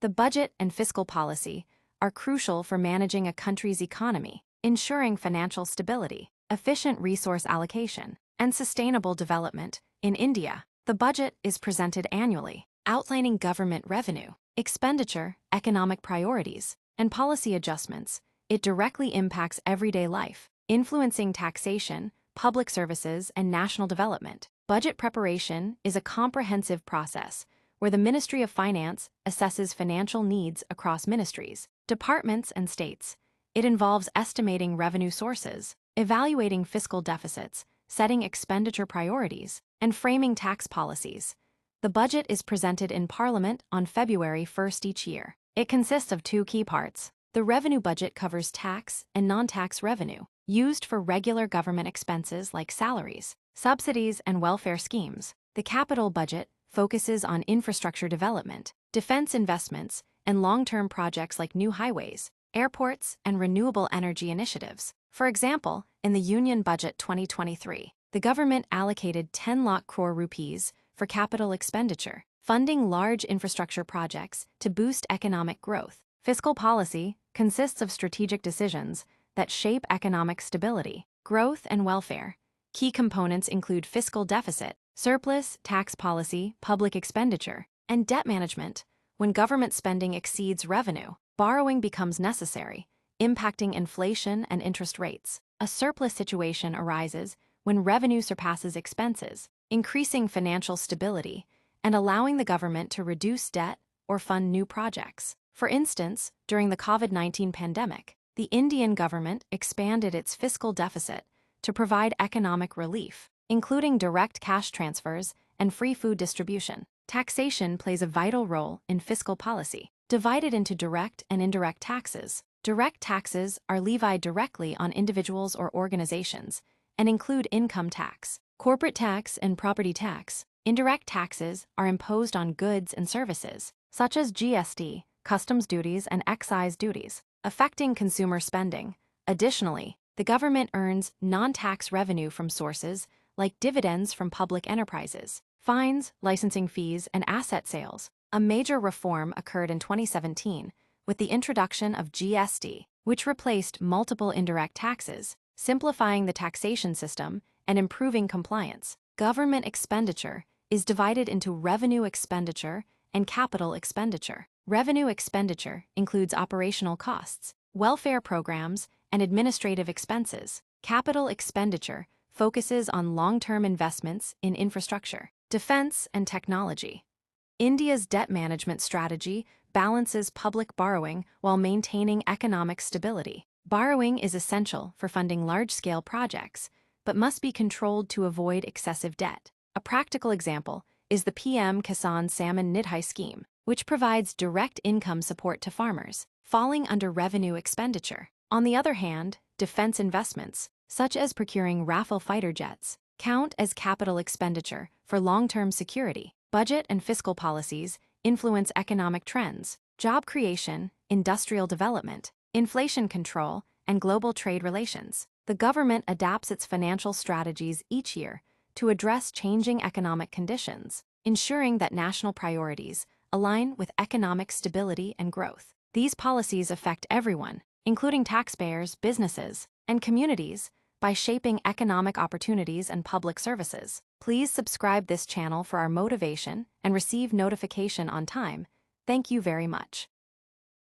The budget and fiscal policy are crucial for managing a country's economy, ensuring financial stability, efficient resource allocation, and sustainable development. In India, the budget is presented annually, outlining government revenue, expenditure, economic priorities, and policy adjustments. It directly impacts everyday life, influencing taxation, public services, and national development. Budget preparation is a comprehensive process where the Ministry of Finance assesses financial needs across ministries, departments, and states. It involves estimating revenue sources, evaluating fiscal deficits, setting expenditure priorities, and framing tax policies. The budget is presented in Parliament on February 1st each year. It consists of two key parts. The revenue budget covers tax and non-tax revenue, used for regular government expenses like salaries, subsidies, and welfare schemes. The capital budget focuses on infrastructure development, defense investments, and long-term projects like new highways, airports, and renewable energy initiatives. For example, in the Union Budget 2023, the government allocated 10 lakh crore rupees for capital expenditure, funding large infrastructure projects to boost economic growth. Fiscal policy consists of strategic decisions that shape economic stability, growth, and welfare. Key components include fiscal deficit, surplus, tax policy, public expenditure, and debt management. When government spending exceeds revenue, borrowing becomes necessary, impacting inflation and interest rates. A surplus situation arises when revenue surpasses expenses, increasing financial stability and allowing the government to reduce debt or fund new projects. For instance, during the COVID-19 pandemic, the Indian government expanded its fiscal deficit to provide economic relief, including direct cash transfers and free food distribution. Taxation plays a vital role in fiscal policy, divided into direct and indirect taxes. Direct taxes are levied directly on individuals or organizations and include income tax, corporate tax, and property tax. Indirect taxes are imposed on goods and services, such as GST, customs duties, and excise duties, affecting consumer spending. Additionally, the government earns non-tax revenue from sources like dividends from public enterprises, fines, licensing fees, and asset sales. A major reform occurred in 2017 with the introduction of GST, which replaced multiple indirect taxes, simplifying the taxation system and improving compliance. Government expenditure is divided into revenue expenditure and capital expenditure. Revenue expenditure includes operational costs, welfare programs, and administrative expenses. Capital expenditure focuses on long-term investments in infrastructure, defense, and technology. India's debt management strategy balances public borrowing while maintaining economic stability. Borrowing is essential for funding large-scale projects, but must be controlled to avoid excessive debt. A practical example is the PM Kisan Samman Nidhi scheme, which provides direct income support to farmers, falling under revenue expenditure. On the other hand, defense investments, such as procuring Rafale fighter jets, count as capital expenditure for long-term security. Budget and fiscal policies influence economic trends, job creation, industrial development, inflation control, and global trade relations. The government adapts its financial strategies each year to address changing economic conditions, ensuring that national priorities align with economic stability and growth. These policies affect everyone, including taxpayers, businesses, and communities, by shaping economic opportunities and public services. Please subscribe this channel for our motivation and receive notification on time. Thank you very much.